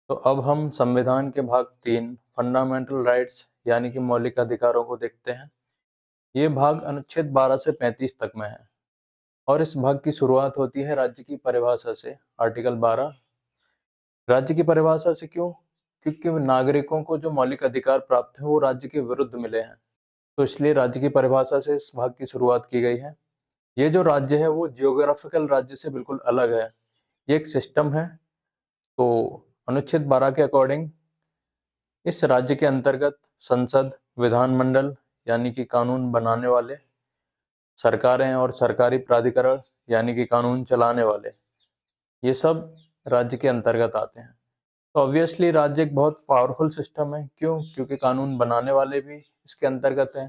तो अब हम संविधान के भाग 3 फंडामेंटल राइट्स यानी कि मौलिक अधिकारों को देखते हैं। ये भाग अनुच्छेद 12 से 35 तक में है और इस भाग की शुरुआत होती है राज्य की परिभाषा से। आर्टिकल 12 राज्य की परिभाषा से क्यों? क्योंकि नागरिकों को जो मौलिक अधिकार प्राप्त है वो राज्य के विरुद्ध मिले हैं, तो इसलिए राज्य की परिभाषा से इस भाग की शुरुआत की गई है। ये जो राज्य है वो जियोग्राफिकल राज्य से बिल्कुल अलग है, ये एक सिस्टम है। तो अनुच्छेद 12 के अकॉर्डिंग इस राज्य के अंतर्गत संसद, विधानमंडल यानी कि कानून बनाने वाले, सरकारें और सरकारी प्राधिकरण यानी कि कानून चलाने वाले, ये सब राज्य के अंतर्गत आते हैं। तो ऑब्वियसली राज्य एक बहुत पावरफुल सिस्टम है। क्यों? क्योंकि कानून बनाने वाले भी इसके अंतर्गत हैं,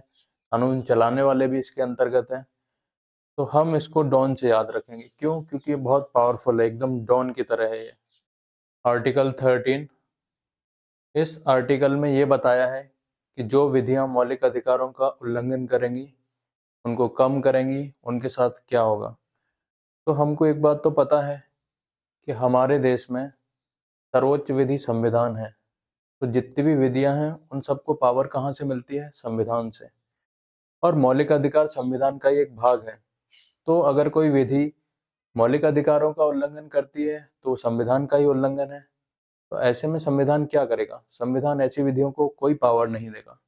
कानून चलाने वाले भी इसके अंतर्गत हैं। तो हम इसको डॉन से याद रखेंगे। क्यों? क्योंकि ये बहुत पावरफुल है, एकदम डॉन की तरह है ये। आर्टिकल 13, इस आर्टिकल में ये बताया है कि जो विधियां मौलिक अधिकारों का उल्लंघन करेंगी, उनको कम करेंगी, उनके साथ क्या होगा। तो हमको एक बात तो पता है कि हमारे देश में सर्वोच्च विधि संविधान है। तो जितनी भी विधियां हैं उन सबको पावर कहाँ से मिलती है? संविधान से। और मौलिक अधिकार संविधान का ही एक भाग है। तो अगर कोई विधि मौलिक अधिकारों का उल्लंघन करती है तो संविधान का ही उल्लंघन है। तो ऐसे में संविधान क्या करेगा? संविधान ऐसी विधियों को कोई पावर नहीं देगा।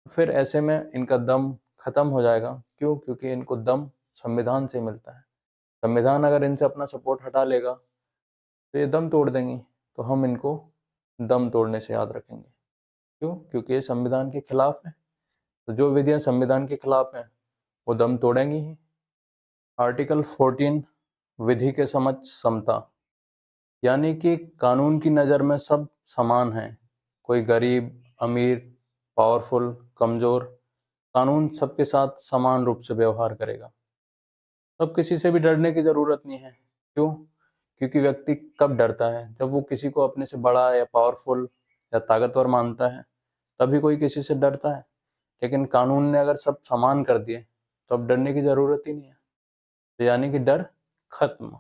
फिर ऐसे में इनका दम खत्म हो जाएगा। क्यों? क्योंकि इनको दम संविधान से मिलता है। संविधान अगर इनसे अपना सपोर्ट हटा लेगा तो ये दम तोड़ देंगी। तो हम इनको दम तोड़ने से याद रखेंगे। क्यों? क्योंकि ये संविधान के खिलाफ है। तो जो विधियां संविधान के खिलाफ हैं वो दम तोड़ेंगी ही। आर्टिकल 14 विधि के समक्ष समता, यानी कि कानून की नज़र में सब समान हैं। कोई गरीब, अमीर, पावरफुल, कमज़ोर, कानून सबके साथ समान रूप से व्यवहार करेगा। तब किसी से भी डरने की ज़रूरत नहीं है। क्यों? क्योंकि व्यक्ति कब डरता है? जब वो किसी को अपने से बड़ा या पावरफुल या ताकतवर मानता है, तभी कोई किसी से डरता है। लेकिन कानून ने अगर सब समान कर दिए तो अब डरने की ज़रूरत ही नहीं है। तो यानी कि डर खत्म।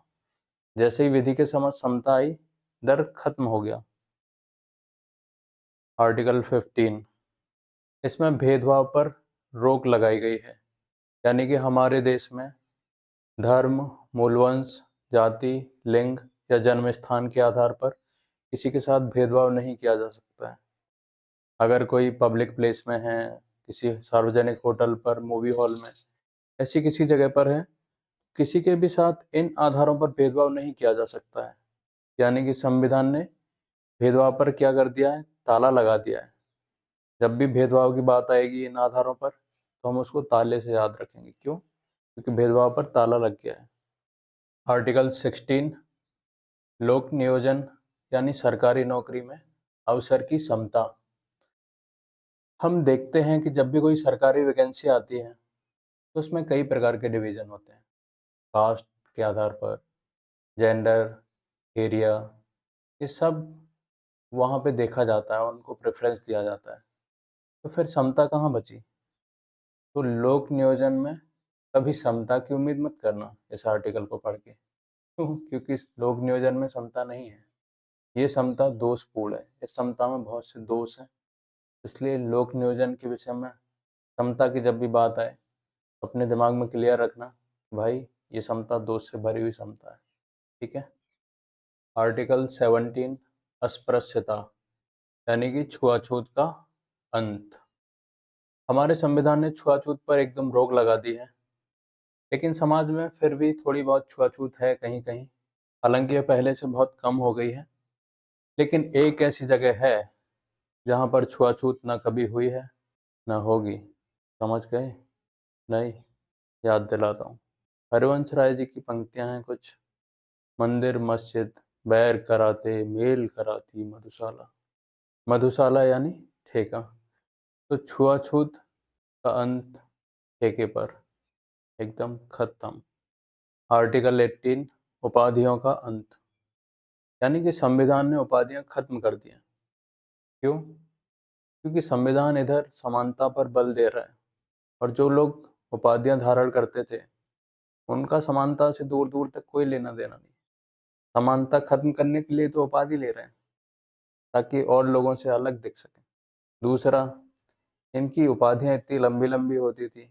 जैसे ही विधि के समक्ष समता आई, डर खत्म हो गया। आर्टिकल 15, इसमें भेदभाव पर रोक लगाई गई है। यानी कि हमारे देश में धर्म, मूलवंश, जाति, लिंग या जन्म स्थान के आधार पर किसी के साथ भेदभाव नहीं किया जा सकता है। अगर कोई पब्लिक प्लेस में है, किसी सार्वजनिक होटल पर, मूवी हॉल में, ऐसी किसी जगह पर है, किसी के भी साथ इन आधारों पर भेदभाव नहीं किया जा सकता है। यानी कि संविधान ने भेदभाव पर क्या कर दिया है? ताला लगा दिया है। जब भी भेदभाव की बात आएगी इन आधारों पर तो हम उसको ताले से याद रखेंगे। क्यों? क्योंकि भेदभाव पर ताला लग गया है। आर्टिकल 16 लोक नियोजन यानी सरकारी नौकरी में अवसर की समता। हम देखते हैं कि जब भी कोई सरकारी वैकेंसी आती है तो उसमें कई प्रकार के डिवीज़न होते हैं। कास्ट के आधार पर, जेंडर, एरिया, ये सब वहाँ पे देखा जाता है, उनको प्रेफरेंस दिया जाता है। तो फिर समता कहाँ बची? तो लोक नियोजन में कभी समता की उम्मीद मत करना इस आर्टिकल को पढ़ के। क्यों? क्योंकि इस लोक नियोजन में समता नहीं है। ये समता दोषपूर्ण है। इस समता में बहुत से दोष हैं। इसलिए लोक नियोजन के विषय में समता की जब भी बात आए तो अपने दिमाग में क्लियर रखना, भाई ये समता दोष से भरी हुई समता है। ठीक है। आर्टिकल 17 अस्पृश्यता यानी कि छुआछूत का अंत। हमारे संविधान ने छुआछूत पर एकदम रोक लगा दी है, लेकिन समाज में फिर भी थोड़ी बहुत छुआछूत है कहीं कहीं। हालांकि ये पहले से बहुत कम हो गई है, लेकिन एक ऐसी जगह है जहाँ पर छुआछूत ना कभी हुई है ना होगी। समझ गए? नहीं? याद दिलाता हूँ। हरिवंश राय जी की पंक्तियाँ हैं कुछ। मंदिर मस्जिद बैर कराते, मेल कराती मधुशाला। मधुशाला यानी ठेका। तो छुआछूत का अंत ठेके पर, एकदम खत्म। आर्टिकल 18 उपाधियों का अंत, यानी कि संविधान ने उपाधियां खत्म कर दी हैं। क्यों? क्योंकि संविधान इधर समानता पर बल दे रहा है और जो लोग उपाधियां धारण करते थे उनका समानता से दूर दूर तक कोई लेना देना नहीं। समानता खत्म करने के लिए तो उपाधि ले रहे हैं। ताकि और लोगों से अलग दिख सकें। दूसरा, इनकी उपाधियाँ इतनी लंबी-लंबी होती थी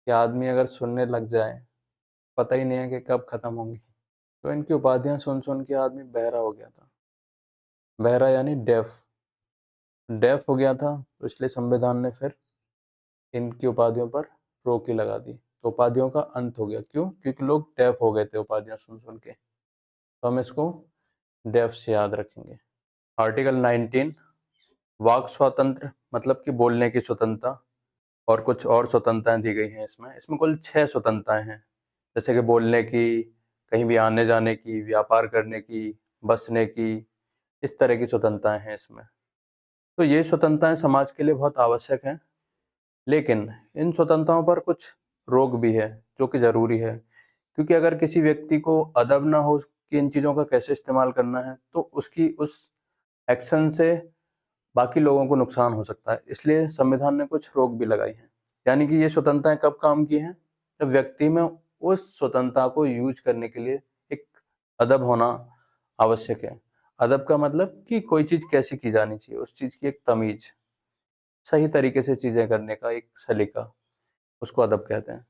कि आदमी अगर सुनने लग जाए, पता ही नहीं है कि कब खत्म होंगी। तो इनकी उपाधियाँ सुन-सुन के आदमी बहरा हो गया था। बहरा यानी डेफ। डेफ हो गया था, तो इसलिए संविधान ने फिर इनकी उपाधियों पर रोक ही लगा दी। तो उपाधियों का अंत हो गया। क्यों? क्योंकि लोग डेफ हो गए थे उपाधियाँ सुन-सुन के। तो हम इसको डेफ से याद रखेंगे। आर्टिकल 19 वाक स्वातंत्र्य मतलब कि बोलने की स्वतंत्रता और कुछ और स्वतंत्रताएँ दी गई हैं इसमें। इसमें कुल 6 स्वतंत्रताएँ हैं। जैसे कि बोलने की, कहीं भी आने-जाने की, व्यापार करने की, बसने की, इस तरह की स्वतंत्रताएँ हैं इसमें। तो ये स्वतंत्रताएँ समाज के लिए बहुत आवश्यक हैं, लेकिन इन स्वतंत्रताओं पर कुछ रोक भी है, जो कि ज़रूरी है। क्योंकि अगर किसी व्यक्ति को अदब ना हो कि इन चीज़ों का कैसे इस्तेमाल करना है, तो उसकी उस एक्शन से बाकी लोगों को नुकसान हो सकता है। इसलिए संविधान ने कुछ रोक भी लगाई हैं। यानी कि ये स्वतंत्रताएँ कब काम की हैं? जब व्यक्ति में उस स्वतंत्रता को यूज़ करने के लिए एक अदब होना आवश्यक है। अदब का मतलब कि कोई चीज़ कैसे की जानी चाहिए, उस चीज़ की एक तमीज़, सही तरीके से चीज़ें करने का एक सलीका, उसको अदब कहते हैं।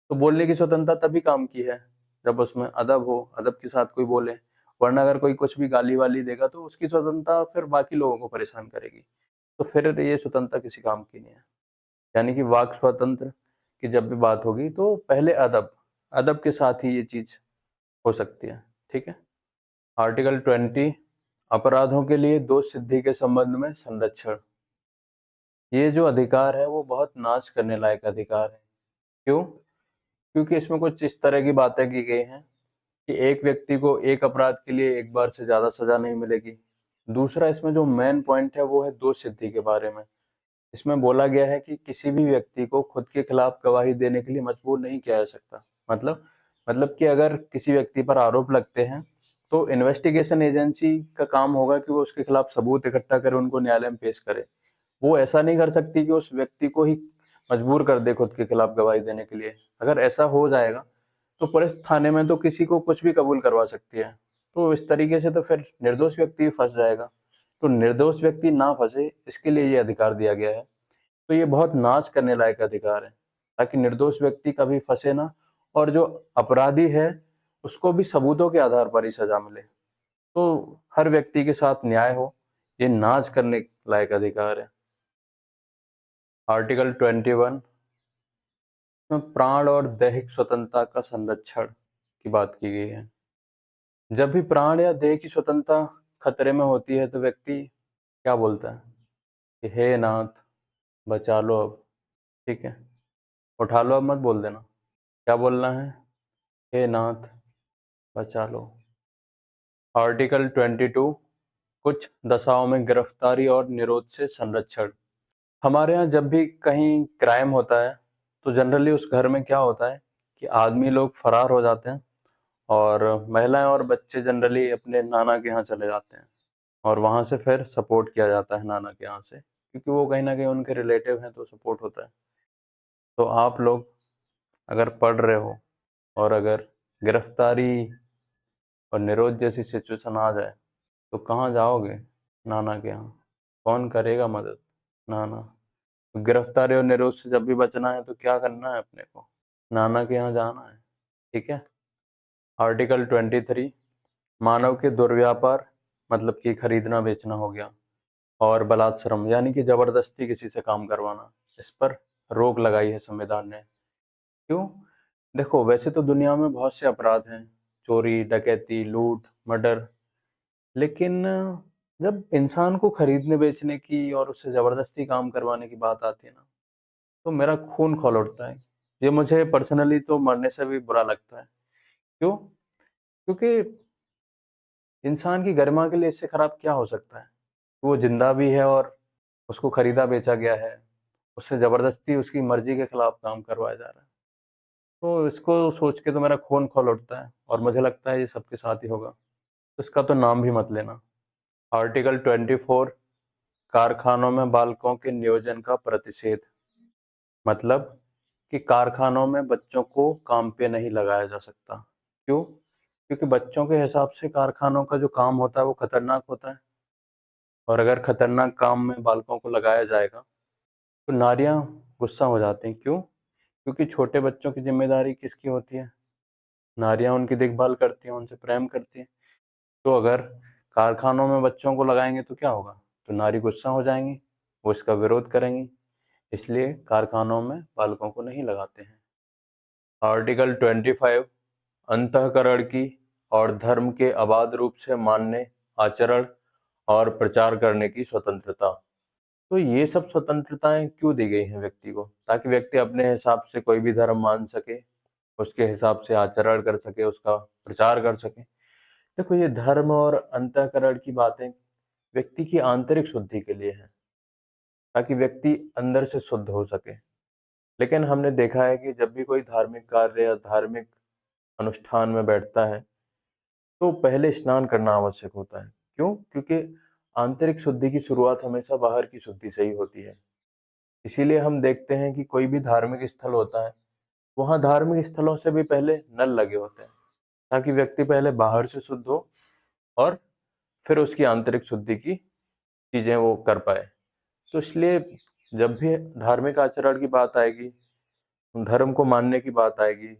तो बोलने की स्वतंत्रता तभी काम की है, जब उसमें अदब हो, अदब के साथ कोई बोले। वरना अगर कोई कुछ भी गाली-वाली देगा तो उसकी स्वतंत्रता फिर बाकी लोगों को परेशान करेगी। तो फिर ये स्वतंत्रता किसी काम की नहीं है। यानी कि वाक स्वातंत्र्य की जब भी बात होगी तो पहले अदब, अदब के साथ ही ये चीज़ हो सकती है। ठीक है? आर्टिकल 20 अपराधों के लिए दोष सिद्धि के संबंध में संरक्षण। ये जो अधिकार है वो बहुत नाज़ करने लायक अधिकार है। क्यों? क्योंकि इसमें कुछ इस तरह की बातें की गई हैं कि एक व्यक्ति को एक अपराध के लिए एक बार से ज़्यादा सज़ा नहीं मिलेगी। दूसरा, इसमें जो मेन पॉइंट है वो है दोष सिद्धि के बारे में। इसमें बोला गया है कि किसी भी व्यक्ति को खुद के खिलाफ गवाही देने के लिए मजबूर नहीं किया जा सकता। मतलब कि अगर किसी व्यक्ति पर आरोप लगते हैं, तो इन्वेस्टिगेशन एजेंसी का काम होगा कि वो उसके खिलाफ सबूत इकट्ठा करे, उनको न्यायालय में पेश करे। वो ऐसा नहीं कर सकती कि उस व्यक्ति को ही मजबूर कर दे खुद के खिलाफ गवाही देने के लिए। अगर ऐसा हो जाएगा, तो पुलिस थाने में तो किसी को कुछ भी कबूल करवा सकती है। तो इस तरीके से तो फिर निर्दोष व्यक्ति भी फँस जाएगा। तो निर्दोष व्यक्ति ना फँसे, इसके लिए ये अधिकार दिया गया है। तो ये बहुत नाज़ करने लायक अधिकार है, ताकि निर्दोष व्यक्ति कभी फँसे ना और जो अपराधी है, उसको भी सबूतों के आधार पर ही सज़ा मिले। तो हर व्यक्ति के साथ न्याय हो, ये नाज़ करने लायक अधिकार है। आर्टिकल 21 में प्राण और दैहिक स्वतंत्रता का संरक्षण की बात की गई है। जब भी प्राण या देह की स्वतंत्रता खतरे में होती है, तो व्यक्ति क्या बोलता है कि हे नाथ, बचा लो अब। ठीक है? उठा लो अब मत बोल देना। क्या बोलना है? हे नाथ, बचा लो। आर्टिकल 22 कुछ दशाओं में गिरफ्तारी और निरोध से संरक्षण। हमारे यहाँ जब भी कहीं क्राइम होता है, तो जनरली उस घर में क्या होता है कि आदमी लोग फरार हो जाते हैं और महिलाएं और बच्चे जनरली अपने नाना के यहाँ चले जाते हैं और वहाँ से फिर सपोर्ट किया जाता है नाना के यहाँ से, क्योंकि वो कहीं ना कहीं उनके रिलेटिव हैं, तो सपोर्ट होता है। तो आप लोग अगर पढ़ रहे हो और अगर गिरफ्तारी और निरोध जैसी सिचुएशन आ जाए, तो कहाँ जाओगे? नाना के यहाँ। कौन करेगा मदद? नाना। तो गिरफ्तारी और निरोध से जब भी बचना है तो क्या करना है अपने को? नाना के यहाँ जाना है। ठीक है? आर्टिकल 23 मानव के दुर्व्यापार मतलब कि खरीदना बेचना हो गया, और बलात्श्रम यानी कि जबरदस्ती किसी से काम करवाना, इस पर रोक लगाई है संविधान ने। क्यों? देखो, वैसे तो दुनिया में बहुत से अपराध हैं, चोरी, डकैती, लूट, मर्डर, लेकिन जब इंसान को खरीदने बेचने की और उससे ज़बरदस्ती काम करवाने की बात आती है ना, तो मेरा खून खौल उठता है। ये मुझे पर्सनली तो मरने से भी बुरा लगता है। क्यों? क्योंकि इंसान की गरिमा के लिए इससे खराब क्या हो सकता है? वो ज़िंदा भी है और उसको खरीदा बेचा गया है, उससे ज़बरदस्ती उसकी मर्ज़ी के खिलाफ काम करवाया जा रहा है। तो इसको सोच के तो मेरा खून खौल उठता है और मुझे लगता है ये सबके साथ ही होगा। तो इसका तो नाम भी मत लेना। आर्टिकल 24 कारखानों में बालकों के नियोजन का प्रतिषेध। मतलब कि कारखानों में बच्चों को काम पे नहीं लगाया जा सकता। क्यों? क्योंकि बच्चों के हिसाब से कारखानों का जो काम होता है वो खतरनाक होता है। और अगर खतरनाक काम में बालकों को लगाया जाएगा तो नारियां गुस्सा हो जाती हैं। क्यों? क्योंकि छोटे बच्चों की जिम्मेदारी किसकी होती है? नारियां उनकी देखभाल करती हैं, उनसे प्रेम करती हैं। तो अगर कारखानों में बच्चों को लगाएंगे तो क्या होगा? तो नारी गुस्सा हो जाएंगी, वो इसका विरोध करेंगी। इसलिए कारखानों में बालकों को नहीं लगाते हैं। आर्टिकल 25 अंतःकरण की और धर्म के अबाध रूप से मानने, आचरण और प्रचार करने की स्वतंत्रता। तो ये सब स्वतंत्रताएं क्यों दी गई हैं व्यक्ति को? ताकि व्यक्ति अपने हिसाब से कोई भी धर्म मान सके, उसके हिसाब से आचरण कर सके, उसका प्रचार कर सके। देखो, ये धर्म और अंतःकरण की बातें व्यक्ति की आंतरिक शुद्धि के लिए है, ताकि व्यक्ति अंदर से शुद्ध हो सके। लेकिन हमने देखा है कि जब भी कोई धार्मिक कार्य या धार्मिक अनुष्ठान में बैठता है तो पहले स्नान करना आवश्यक होता है। क्यों? क्योंकि आंतरिक शुद्धि की शुरुआत हमेशा बाहर की शुद्धि से ही होती है। इसीलिए हम देखते हैं कि कोई भी धार्मिक स्थल होता है, वहाँ धार्मिक स्थलों से भी पहले नल लगे होते हैं, ताकि व्यक्ति पहले बाहर से शुद्ध हो और फिर उसकी आंतरिक शुद्धि की चीजें वो कर पाए। तो इसलिए जब भी धार्मिक आचरण की बात आएगी, धर्म को मानने की बात आएगी,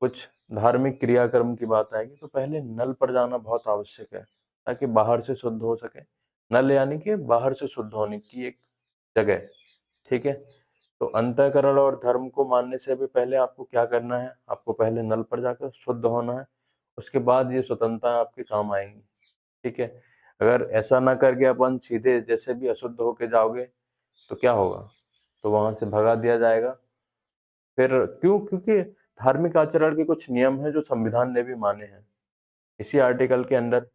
कुछ धार्मिक क्रियाक्रम की बात आएगी, तो पहले नल पर जाना बहुत आवश्यक है, ताकि बाहर से शुद्ध हो सके। नल यानी कि बाहर से शुद्ध होने की एक जगह। ठीक है? तो अंतःकरण और धर्म को मानने से भी पहले आपको क्या करना है? आपको पहले नल पर जाकर शुद्ध होना है, उसके बाद ये स्वतंत्रता आपके काम आएंगी। ठीक है? अगर ऐसा ना करके अपन सीधे जैसे भी अशुद्ध होके जाओगे तो क्या होगा? तो वहां से भगा दिया जाएगा। फिर क्यों? क्योंकि धार्मिक आचरण के कुछ नियम हैं जो संविधान ने भी माने हैं। इसी आर्टिकल के अंदर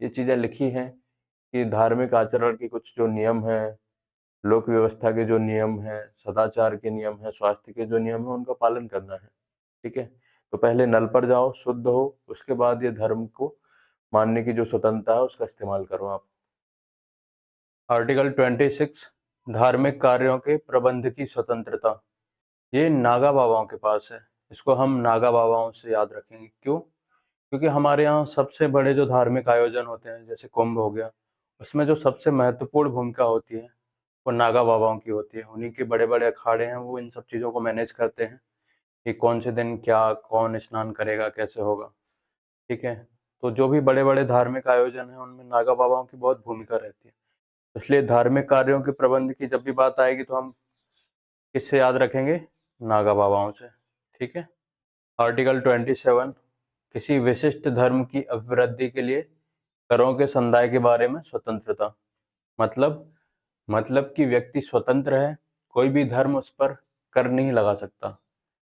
ये चीजें लिखी हैं कि धार्मिक आचरण के कुछ जो नियम हैं, लोक व्यवस्था के जो नियम हैं, सदाचार के नियम हैं, स्वास्थ्य के जो नियम हैं, उनका पालन करना है। ठीक है? तो पहले नल पर जाओ, शुद्ध हो, उसके बाद ये धर्म को मानने की जो स्वतंत्रता है उसका इस्तेमाल करो आप। आर्टिकल 26 धार्मिक कार्यों के प्रबंध की स्वतंत्रता। ये नागा बाबाओं के पास है। इसको हम नागा बाबाओं से याद रखेंगे। क्यों? क्योंकि हमारे यहाँ सबसे बड़े जो धार्मिक आयोजन होते हैं, जैसे कुंभ हो गया, उसमें जो सबसे महत्वपूर्ण भूमिका होती है वो नागा बाबाओं की होती है। उन्हीं के बड़े बड़े अखाड़े हैं, वो इन सब चीज़ों को मैनेज करते हैं कि कौन से दिन क्या, कौन स्नान करेगा, कैसे होगा। ठीक है? तो जो भी बड़े बड़े धार्मिक आयोजन हैं उनमें नागा बाबाओं की बहुत भूमिका रहती है। इसलिए धार्मिक कार्यों के प्रबंध की जब भी बात आएगी तो हम किससे याद रखेंगे? नागा बाबाओं से। ठीक है? आर्टिकल 27 किसी विशिष्ट धर्म की अभिवृद्धि के लिए करों के संदाय के बारे में स्वतंत्रता। मतलब मतलब कि व्यक्ति स्वतंत्र है, कोई भी धर्म उस पर कर नहीं लगा सकता।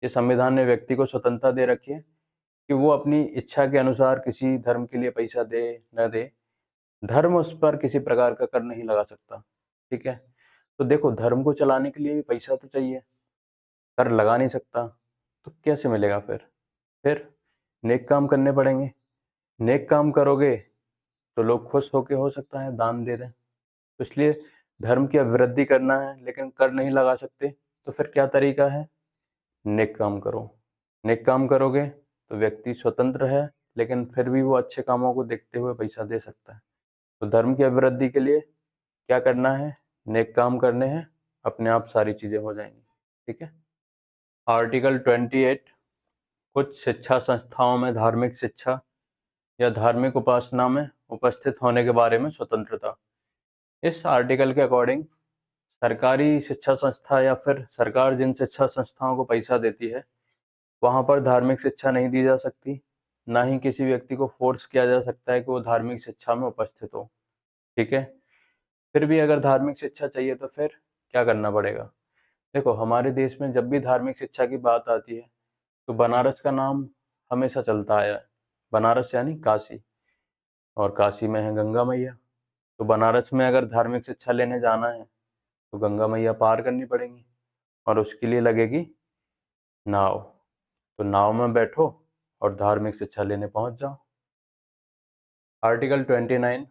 ये संविधान ने व्यक्ति को स्वतंत्रता दे रखी है कि वो अपनी इच्छा के अनुसार किसी धर्म के लिए पैसा दे न दे, धर्म उस पर किसी प्रकार का कर नहीं लगा सकता। ठीक है? तो देखो, धर्म को चलाने के लिए भी पैसा तो चाहिए, कर लगा नहीं सकता, तो कैसे मिलेगा फिर नेक काम करने पड़ेंगे। नेक काम करोगे तो लोग खुश होके हो सकता है दान दे दें। तो इसलिए धर्म की अभिवृद्धि करना है लेकिन कर नहीं लगा सकते, तो फिर क्या तरीका है? नेक काम करो। नेक काम करोगे तो व्यक्ति स्वतंत्र है, लेकिन फिर भी वो अच्छे कामों को देखते हुए पैसा दे सकता है। तो धर्म की अभिवृद्धि के लिए क्या करना है? नेक काम करने हैं, अपने आप सारी चीजें हो जाएंगी। ठीक है? आर्टिकल 28 कुछ शिक्षा संस्थाओं में धार्मिक शिक्षा या धार्मिक उपासना में उपस्थित होने के बारे में स्वतंत्रता। इस आर्टिकल के अकॉर्डिंग सरकारी शिक्षा संस्था या फिर सरकार जिन शिक्षा संस्थाओं को पैसा देती है, वहां पर धार्मिक शिक्षा नहीं दी जा सकती। ना ही किसी व्यक्ति को फोर्स किया जा सकता है कि वो धार्मिक शिक्षा में उपस्थित हो। ठीक है? फिर भी अगर धार्मिक शिक्षा चाहिए तो फिर क्या करना पड़ेगा? देखो, हमारे देश में जब भी धार्मिक शिक्षा की बात आती है तो बनारस का नाम हमेशा चलता आया है। बनारस यानी काशी, और काशी में है गंगा मैया। तो बनारस में अगर धार्मिक शिक्षा लेने जाना है तो गंगा मैया पार करनी पड़ेगी, और उसके लिए लगेगी नाव। तो नाव में बैठो और धार्मिक शिक्षा लेने पहुंच जाओ। आर्टिकल 29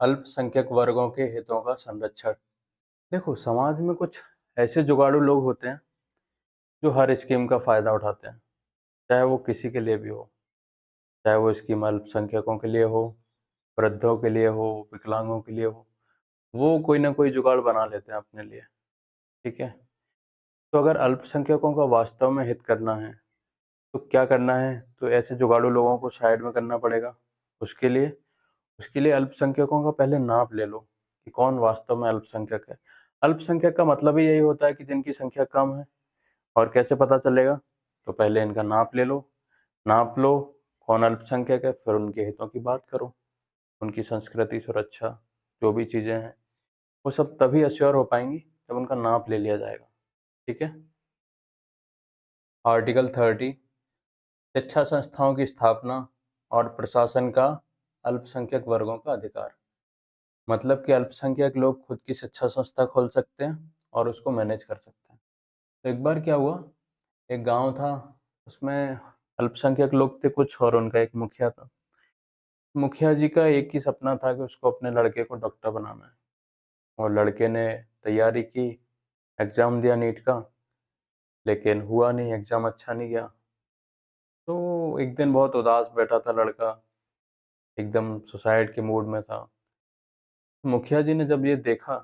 अल्पसंख्यक वर्गों के हितों का संरक्षण। देखो, समाज में कुछ ऐसे जुगाड़ू लोग होते हैं जो हर स्कीम का फायदा उठाते हैं, चाहे वो किसी के लिए भी हो। चाहे वो स्कीम अल्पसंख्यकों के लिए हो, वृद्धों के लिए हो, विकलांगों के लिए हो, वो कोई ना कोई जुगाड़ बना लेते हैं अपने लिए। ठीक है। तो अगर अल्पसंख्यकों का वास्तव में हित करना है तो क्या करना है? तो ऐसे जुगाड़ू लोगों को साइड में करना पड़ेगा। उसके लिए उसके लिए अल्पसंख्यकों का पहले नाप ले लो कि कौन वास्तव में अल्पसंख्यक है। अल्पसंख्यक का मतलब ही यही होता है कि जिनकी संख्या कम है। और कैसे पता चलेगा? तो पहले इनका नाप ले लो। नाप लो कौन अल्पसंख्यक है, फिर उनके हितों की बात करो। उनकी संस्कृति, सुरक्षा, जो भी चीज़ें हैं वो सब तभी अश्योर हो पाएंगी जब उनका नाप ले लिया जाएगा। ठीक है। आर्टिकल 30, शिक्षा संस्थाओं की स्थापना और प्रशासन का अल्पसंख्यक वर्गों का अधिकार। मतलब कि अल्पसंख्यक लोग खुद की शिक्षा संस्था खोल सकते हैं और उसको मैनेज कर सकते हैं। तो एक बार क्या हुआ, एक गांव था, उसमें अल्पसंख्यक लोग थे कुछ और उनका एक मुखिया था। मुखिया जी का एक ही सपना था कि उसको अपने लड़के को डॉक्टर बनाना है। और लड़के ने तैयारी की, एग्ज़ाम दिया नीट का, लेकिन हुआ नहीं, एग्ज़ाम अच्छा नहीं गया। तो एक दिन बहुत उदास बैठा था लड़का, एकदम सुसाइड के मूड में था। मुखिया जी ने जब ये देखा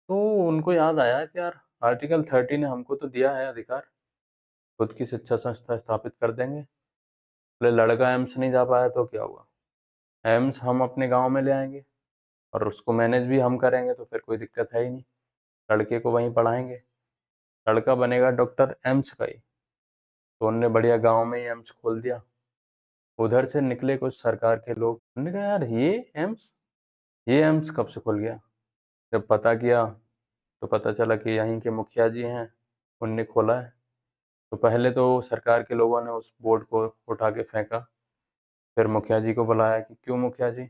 तो उनको याद आया कि यार आर्टिकल 30 ने हमको तो दिया है अधिकार, खुद की शिक्षा संस्था स्थापित कर देंगे। बोले लड़का एम्स नहीं जा पाया तो क्या हुआ, एम्स हम अपने गांव में ले आएंगे और उसको मैनेज भी हम करेंगे, तो फिर कोई दिक्कत है ही नहीं। लड़के को वहीं पढ़ाएंगे, लड़का बनेगा डॉक्टर एम्स का ही। तो उनने बढ़िया गांव में ही एम्स खोल दिया। उधर से निकले कुछ सरकार के लोग, उन्होंने कहा यार ये एम्स कब से खुल गया। जब पता किया तो पता चला कि यहीं के मुखिया जी हैं, उनने खोला है। तो पहले तो सरकार के लोगों ने उस बोर्ड को उठा के फेंका। फिर मुखिया जी को बुलाया कि क्यों मुखिया जी,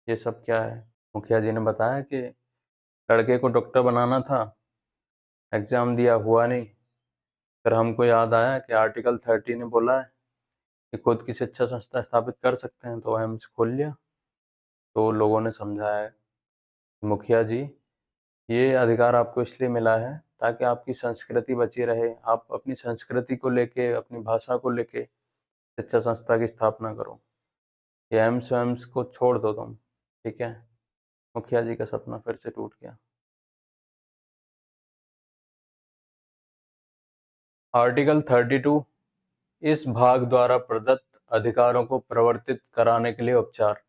ये सब क्या है? मुखिया जी ने बताया कि लड़के को डॉक्टर बनाना था, एग्ज़ाम दिया हुआ नहीं। फिर हमको याद आया कि आर्टिकल 30 ने बोला है कि खुद की शिक्षा संस्था स्थापित कर सकते हैं, तो एम्स खोल लिया। तो लोगों ने समझाया कि मुखिया जी, ये अधिकार आपको इसलिए मिला है ताकि आपकी संस्कृति बची रहे, आप अपनी संस्कृति को लेके, अपनी भाषा को लेके शिक्षा संस्था की स्थापना करो। ये एम्स वेम्स को छोड़ दो तुम। ठीक है। मुखिया जी का सपना फिर से टूट गया। आर्टिकल 32, इस भाग द्वारा प्रदत्त अधिकारों को प्रवर्तित कराने के लिए उपचार।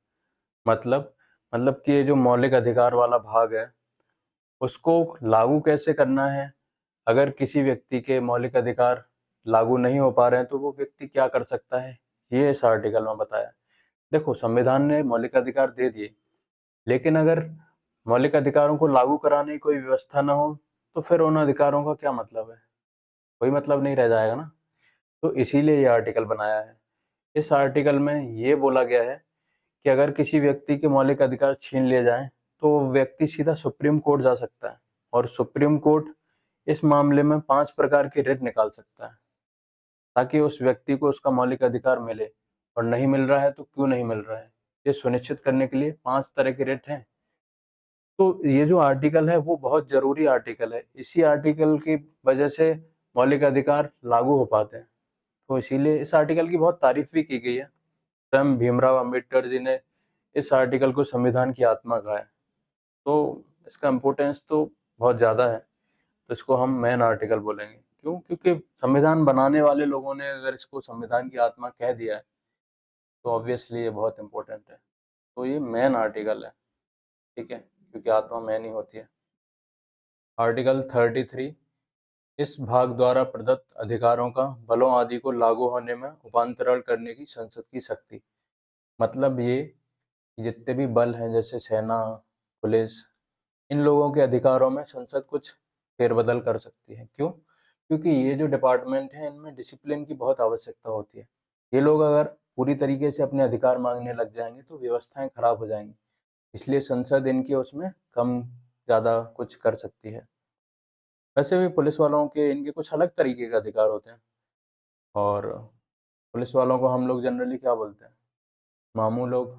मतलब मतलब कि ये जो मौलिक अधिकार वाला भाग है उसको लागू कैसे करना है। अगर किसी व्यक्ति के मौलिक अधिकार लागू नहीं हो पा रहे हैं तो वो व्यक्ति क्या कर सकता है, ये इस आर्टिकल में बताया। देखो, संविधान ने मौलिक अधिकार दे दिए, लेकिन अगर मौलिक अधिकारों को लागू कराने की कोई व्यवस्था ना हो तो फिर उन अधिकारों का क्या मतलब है? कोई मतलब नहीं रह जाएगा ना। तो इसीलिए ये आर्टिकल बनाया है। इस आर्टिकल में ये बोला गया है कि अगर किसी व्यक्ति के मौलिक अधिकार छीन लिए जाएं तो वो व्यक्ति सीधा सुप्रीम कोर्ट जा सकता है और सुप्रीम कोर्ट इस मामले में 5 प्रकार की रिट निकाल सकता है, ताकि उस व्यक्ति को उसका मौलिक अधिकार मिले। और नहीं मिल रहा है तो क्यों नहीं मिल रहा है, ये सुनिश्चित करने के लिए 5 तरह की रिट हैं। तो ये जो आर्टिकल है वो बहुत ज़रूरी आर्टिकल है। इसी आर्टिकल की वजह से मौलिक अधिकार लागू हो पाते हैं। तो इसीलिए इस आर्टिकल की बहुत तारीफ भी की गई है। स्वयं भीमराव अंबेडकर जी ने इस आर्टिकल को संविधान की आत्मा कहा है। तो इसका इम्पोर्टेंस तो बहुत ज़्यादा है। तो इसको हम मेन आर्टिकल बोलेंगे। क्यों? क्योंकि संविधान बनाने वाले लोगों ने अगर इसको संविधान की आत्मा कह दिया है तो ऑब्वियसली ये बहुत इम्पोर्टेंट है। तो ये मेन आर्टिकल है। ठीक है, क्योंकि आत्मा मेन ही होती है। आर्टिकल 33, इस भाग द्वारा प्रदत्त अधिकारों का बलों आदि को लागू होने में उपांतरण करने की संसद की शक्ति। मतलब ये जितने भी बल हैं जैसे सेना, पुलिस, इन लोगों के अधिकारों में संसद कुछ फेरबदल कर सकती है। क्यों? क्योंकि ये जो डिपार्टमेंट है इनमें डिसिप्लिन की बहुत आवश्यकता होती है। ये लोग अगर पूरी तरीके से अपने अधिकार मांगने लग जाएंगे तो व्यवस्थाएं खराब हो जाएंगी। इसलिए संसद इनके उसमें कम ज़्यादा कुछ कर सकती है। वैसे भी पुलिस वालों के इनके कुछ अलग तरीके के अधिकार होते हैं। और पुलिस वालों को हम लोग जनरली क्या बोलते हैं? मामू लोग।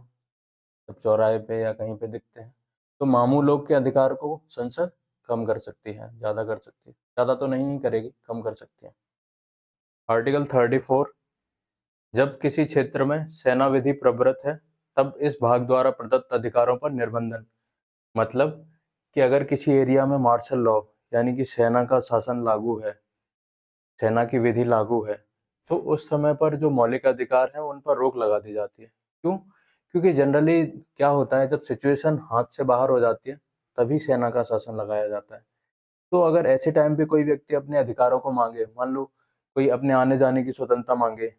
जब चौराहे पे या कहीं पे दिखते हैं तो मामू लोग के अधिकार को संसद कम कर सकती है, ज़्यादा कर सकती है। ज़्यादा तो नहीं करेगी, कम कर सकती है। आर्टिकल 34, जब किसी क्षेत्र में सेना विधि प्रवृत्त है तब इस भाग द्वारा प्रदत्त अधिकारों पर निर्बंधन। मतलब कि अगर किसी एरिया में मार्शल लॉ यानी कि सेना का शासन लागू है, सेना की विधि लागू है, तो उस समय पर जो मौलिक अधिकार हैं उन पर रोक लगा दी जाती है। क्यों? क्योंकि जनरली क्या होता है, जब सिचुएशन हाथ से बाहर हो जाती है तभी सेना का शासन लगाया जाता है। तो अगर ऐसे टाइम पे कोई व्यक्ति अपने अधिकारों को मांगे, मान लो कोई अपने आने जाने की स्वतंत्रता मांगे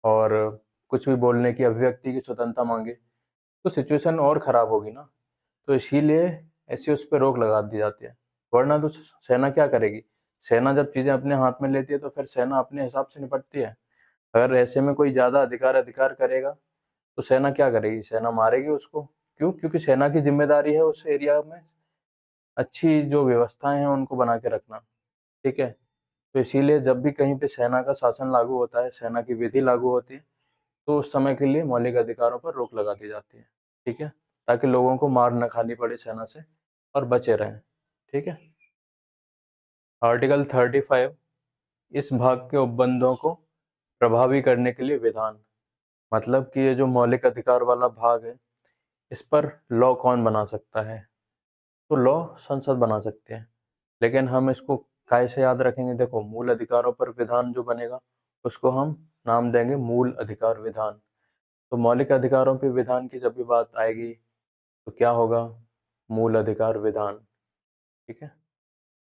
और कुछ भी बोलने की, अभिव्यक्ति की स्वतंत्रता मांगे, तो सिचुएशन और खराब होगी ना। तो इसीलिए ऐसी उस पर रोक लगा दी जाती है। वरना तो सेना क्या करेगी? सेना जब चीजें अपने हाथ में लेती है तो फिर सेना अपने हिसाब से निपटती है। अगर ऐसे में कोई ज्यादा अधिकार अधिकार करेगा तो सेना क्या करेगी? सेना मारेगी उसको। क्यों? क्योंकि सेना की जिम्मेदारी है उस एरिया में अच्छी जो व्यवस्थाएं हैं उनको बना के रखना। ठीक है? तो इसीलिए जब भी कहीं पे सेना का शासन लागू होता है, सेना की विधि लागू होती है, तो उस समय के लिए मौलिक अधिकारों पर रोक लगा दी जाती है। ठीक है? ताकि लोगों को मार न खानी पड़े सेना से और बचे रहें। ठीक है? आर्टिकल 35 इस भाग के उपबंधों को प्रभावी करने के लिए विधान। मतलब कि ये जो मौलिक अधिकार वाला भाग है, इस पर लॉ कौन बना सकता है? तो लॉ संसद बना सकते हैं। लेकिन हम इसको कैसे याद रखेंगे? देखो, मूल अधिकारों पर विधान जो बनेगा उसको हम नाम देंगे मूल अधिकार विधान। तो मौलिक अधिकारों पे विधान की जब भी बात आएगी तो क्या होगा? मूल अधिकार विधान। ठीक है?